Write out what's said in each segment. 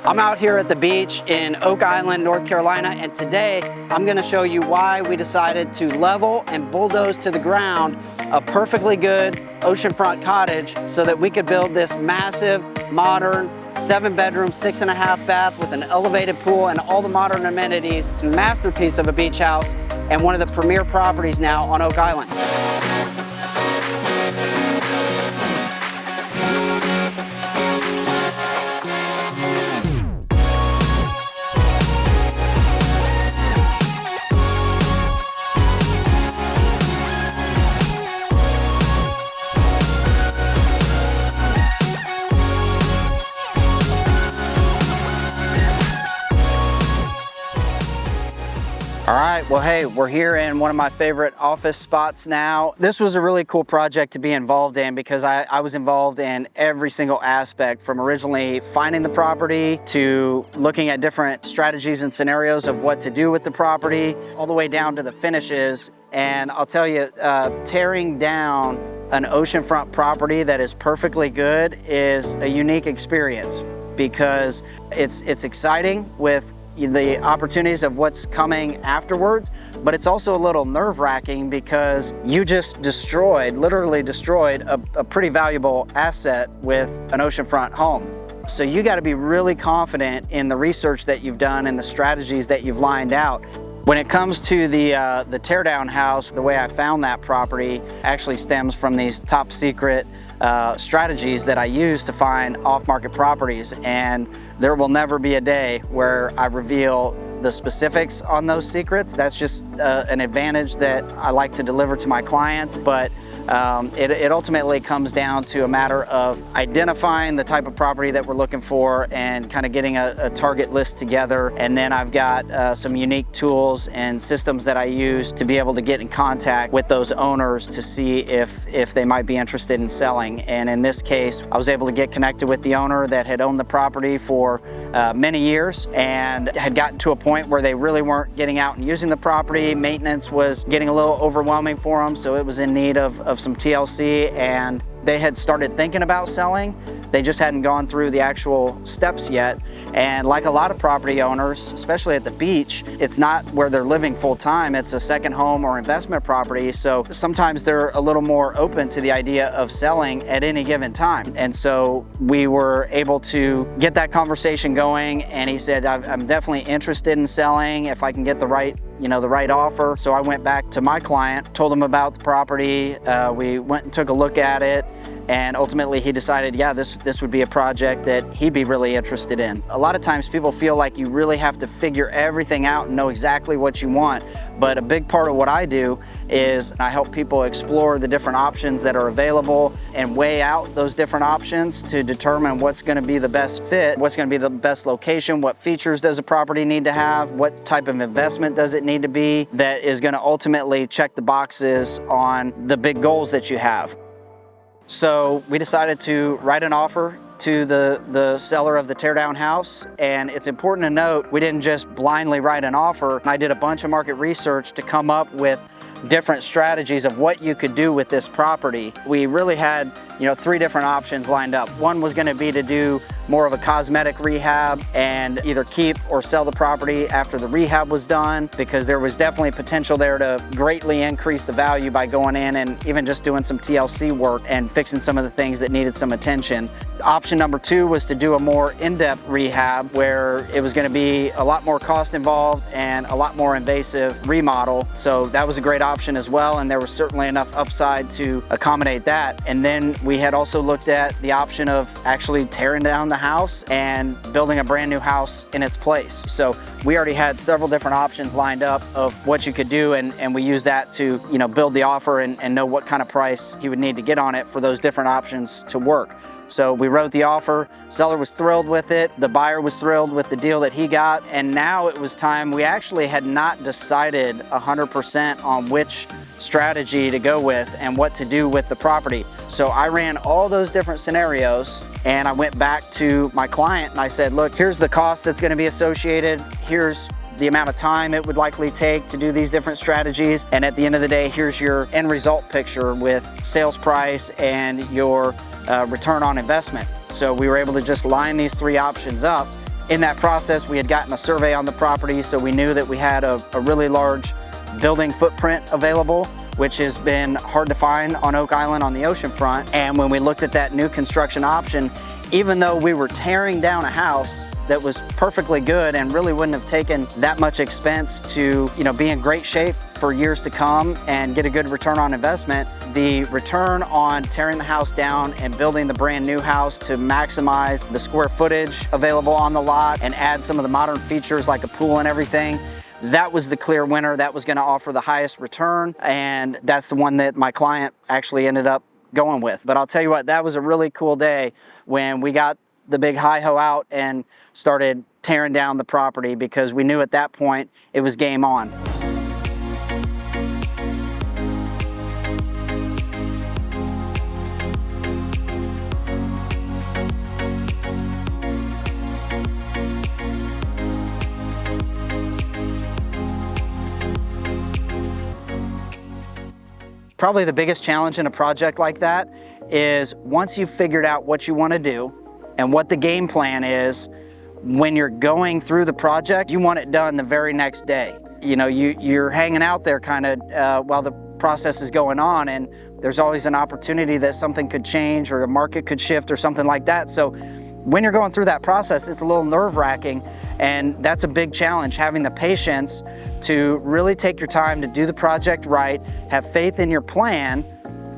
I'm out here at the beach in Oak Island, North Carolina, and today I'm going to show you why we decided to level and bulldoze to the ground a perfectly good oceanfront cottage so that we could build this massive, modern, 7-bedroom, 6.5 bath with an elevated pool and all the modern amenities, masterpiece of a beach house and one of the premier properties now on Oak Island. All right, well, hey, we're here in one of my favorite office spots now. This was a really cool project to be involved in because I was involved in every single aspect, from originally finding the property to looking at different strategies and scenarios of what to do with the property, all the way down to the finishes. And I'll tell you, tearing down an oceanfront property that is perfectly good is a unique experience because it's exciting with the opportunities of what's coming afterwards, but it's also a little nerve-wracking because you just literally destroyed a pretty valuable asset with an oceanfront home. So you got to be really confident in the research that you've done and the strategies that you've lined out. When it comes to the teardown house, the way I found that property actually stems from these top secret strategies that I use to find off-market properties, and there will never be a day where I reveal the specifics on those secrets. That's just an advantage that I like to deliver to my clients, but it ultimately comes down to a matter of identifying the type of property that we're looking for and kind of getting a target list together. And then I've got some unique tools and systems that I use to be able to get in contact with those owners to see if they might be interested in selling. And in this case, I was able to get connected with the owner that had owned the property for many years and had gotten to a point where they really weren't getting out and using the property. Maintenance was getting a little overwhelming for them, so it was in need of some TLC, and they had started thinking about selling. They just hadn't gone through the actual steps yet. And like a lot of property owners, especially at the beach, it's not where they're living full time. It's a second home or investment property. So sometimes they're a little more open to the idea of selling at any given time. And so we were able to get that conversation going. And he said, I'm definitely interested in selling if I can get the right offer. So I went back to my client, told him about the property. We went and took a look at it. And ultimately he decided, yeah, this would be a project that he'd be really interested in. A lot of times people feel like you really have to figure everything out and know exactly what you want. But a big part of what I do is I help people explore the different options that are available and weigh out those different options to determine what's going to be the best fit, what's going to be the best location, what features does a property need to have, what type of investment does it need to be that is going to ultimately check the boxes on the big goals that you have. So we decided to write an offer to the seller of the teardown house, and it's important to note we didn't just blindly write an offer. I did a bunch of market research to come up with different strategies of what you could do with this property. We really had 3 different options lined up. One was going to be to do more of a cosmetic rehab and either keep or sell the property after the rehab was done, because there was definitely potential there to greatly increase the value by going in and even just doing some TLC work and fixing some of the things that needed some attention. Option number 2 was to do a more in-depth rehab where it was going to be a lot more cost involved and a lot more invasive remodel. So that was a great option as well, and there was certainly enough upside to accommodate that. And then we had also looked at the option of actually tearing down the house and building a brand new house in its place. So we already had several different options lined up of what you could do, and we used that to build the offer and know what kind of price he would need to get on it for those different options to work. So we wrote the offer, seller was thrilled with it, the buyer was thrilled with the deal that he got, and now it was time. We actually had not decided 100% on which strategy to go with and what to do with the property. So I ran all those different scenarios and I went back to my client and I said, look, here's the cost that's going to be associated, here's the amount of time it would likely take to do these different strategies, and at the end of the day, here's your end result picture with sales price and your return on investment. So we were able to just line these 3 options up In that process, we had gotten a survey on the property, so we knew that we had a really large building footprint available, which has been hard to find on Oak Island on the oceanfront. And when we looked at that new construction option, even though we were tearing down a house that was perfectly good and really wouldn't have taken that much expense to, be in great shape for years to come and get a good return on investment, the return on tearing the house down and building the brand new house to maximize the square footage available on the lot and add some of the modern features like a pool and everything, that was the clear winner. That was going to offer the highest return, and that's the one that my client actually ended up going with. But I'll tell you what, that was a really cool day when we got the big hi-ho out and started tearing down the property, because we knew at that point it was game on. Probably the biggest challenge in a project like that is once you've figured out what you want to do and what the game plan is, when you're going through the project, you want it done the very next day. You're hanging out there kind of while the process is going on, and there's always an opportunity that something could change or a market could shift or something like that. So when you're going through that process, it's a little nerve-wracking, and that's a big challenge, having the patience to really take your time to do the project right, have faith in your plan,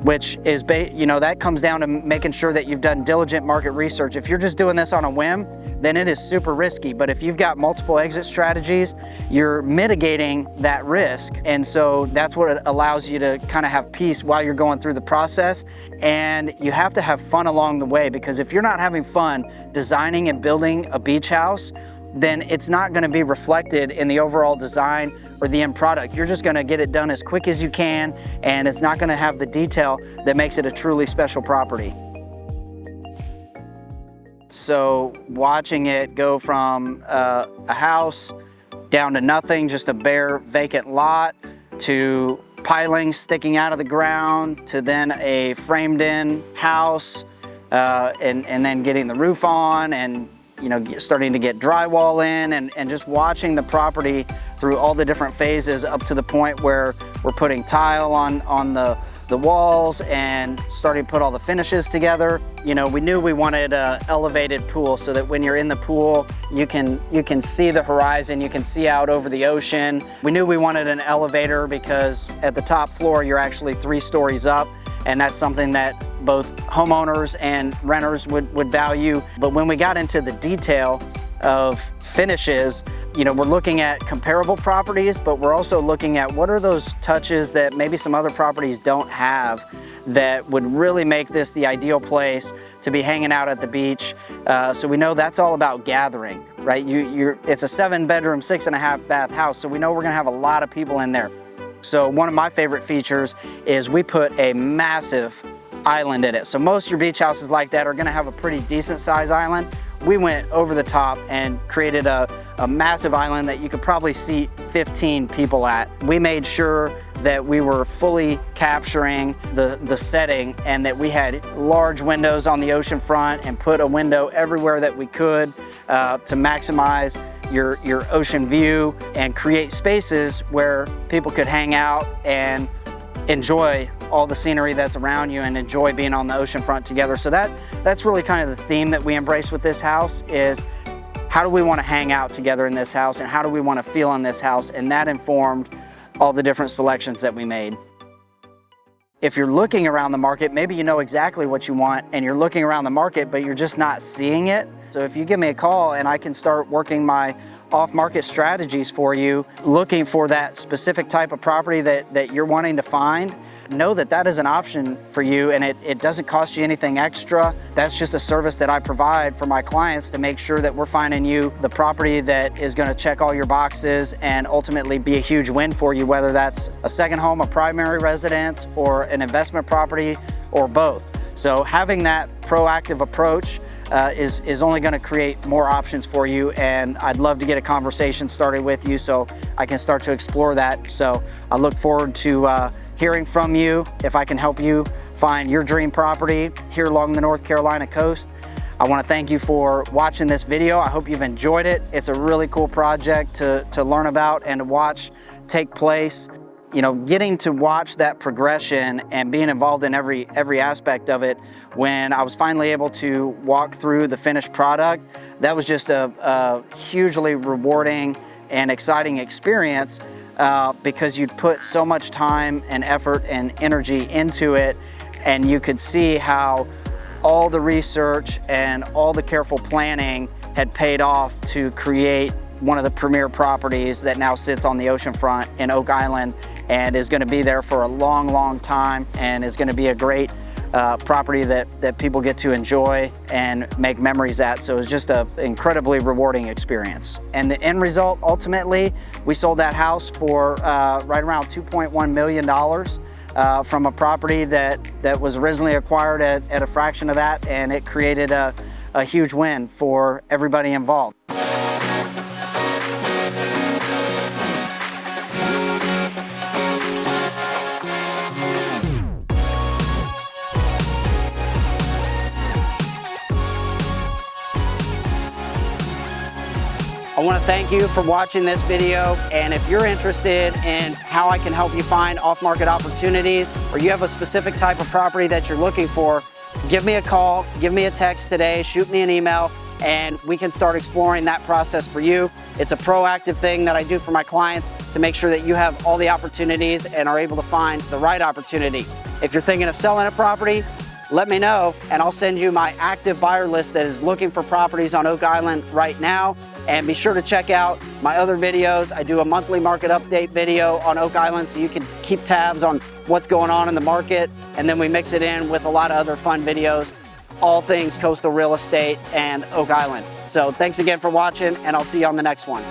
which is, that comes down to making sure that you've done diligent market research. If you're just doing this on a whim, then it is super risky. But if you've got multiple exit strategies, you're mitigating that risk. And so that's what allows you to kind of have peace while you're going through the process. And you have to have fun along the way, because if you're not having fun designing and building a beach house, then it's not going to be reflected in the overall design or the end product. You're just going to get it done as quick as you can, and it's not going to have the detail that makes it a truly special property. So watching it go from a house down to nothing, just a bare vacant lot, to pilings sticking out of the ground, to then a framed in house, and then getting the roof on, and starting to get drywall in, and just watching the property through all the different phases up to the point where we're putting tile on the walls and starting to put all the finishes together. We knew we wanted an elevated pool so that when you're in the pool, you can see the horizon, you can see out over the ocean. We knew we wanted an elevator because at the top floor, you're actually 3 stories up, and that's something that both homeowners and renters would value. But when we got into the detail of finishes, we're looking at comparable properties, but we're also looking at what are those touches that maybe some other properties don't have that would really make this the ideal place to be hanging out at the beach. So we know that's all about gathering, right? It's a 7-bedroom, 6.5 bath house, so we know we're gonna have a lot of people in there. So one of my favorite features is we put a massive island in it. So most of your beach houses like that are gonna have a pretty decent size island. We went over the top and created a massive island that you could probably seat 15 people at. We made sure that we were fully capturing the setting, and that we had large windows on the ocean front and put a window everywhere that we could to maximize your ocean view and create spaces where people could hang out and enjoy all the scenery that's around you and enjoy being on the oceanfront together. So that's really kind of the theme that we embrace with this house, is how do we want to hang out together in this house, and how do we want to feel in this house, and that informed all the different selections that we made. If you're looking around the market, maybe you know exactly what you want and you're looking around the market, but you're just not seeing it. So if you give me a call and I can start working my off-market strategies for you, looking for that specific type of property that you're wanting to find, know that that is an option for you, and it doesn't cost you anything extra. That's just a service that I provide for my clients to make sure that we're finding you the property that is going to check all your boxes and ultimately be a huge win for you, whether that's a second home, a primary residence, or an investment property, or both. So having that proactive approach is only going to create more options for you, and I'd love to get a conversation started with you so I can start to explore that. So I look forward to hearing from you if I can help you find your dream property here along the North Carolina coast. I want to thank you for watching this video. I hope you've enjoyed it. It's a really cool project to learn about and to watch take place. You know, getting to watch that progression and being involved in every aspect of it, when I was finally able to walk through the finished product, that was just a hugely rewarding and exciting experience, because you'd put so much time and effort and energy into it, and you could see how all the research and all the careful planning had paid off to create one of the premier properties that now sits on the oceanfront in Oak Island and is going to be there for a long, long time, and is going to be a great property that people get to enjoy and make memories at. So it was just an incredibly rewarding experience. And the end result, ultimately, we sold that house for right around $2.1 million from a property that was originally acquired at a fraction of that, and it created a huge win for everybody involved. I want to thank you for watching this video, and if you're interested in how I can help you find off-market opportunities, or you have a specific type of property that you're looking for, give me a call, give me a text today, shoot me an email, and we can start exploring that process for you. It's a proactive thing that I do for my clients to make sure that you have all the opportunities and are able to find the right opportunity. If you're thinking of selling a property, let me know, and I'll send you my active buyer list that is looking for properties on Oak Island right now. And be sure to check out my other videos. I do a monthly market update video on Oak Island, so you can keep tabs on what's going on in the market. And then we mix it in with a lot of other fun videos, all things coastal real estate and Oak Island. So thanks again for watching, and I'll see you on the next one.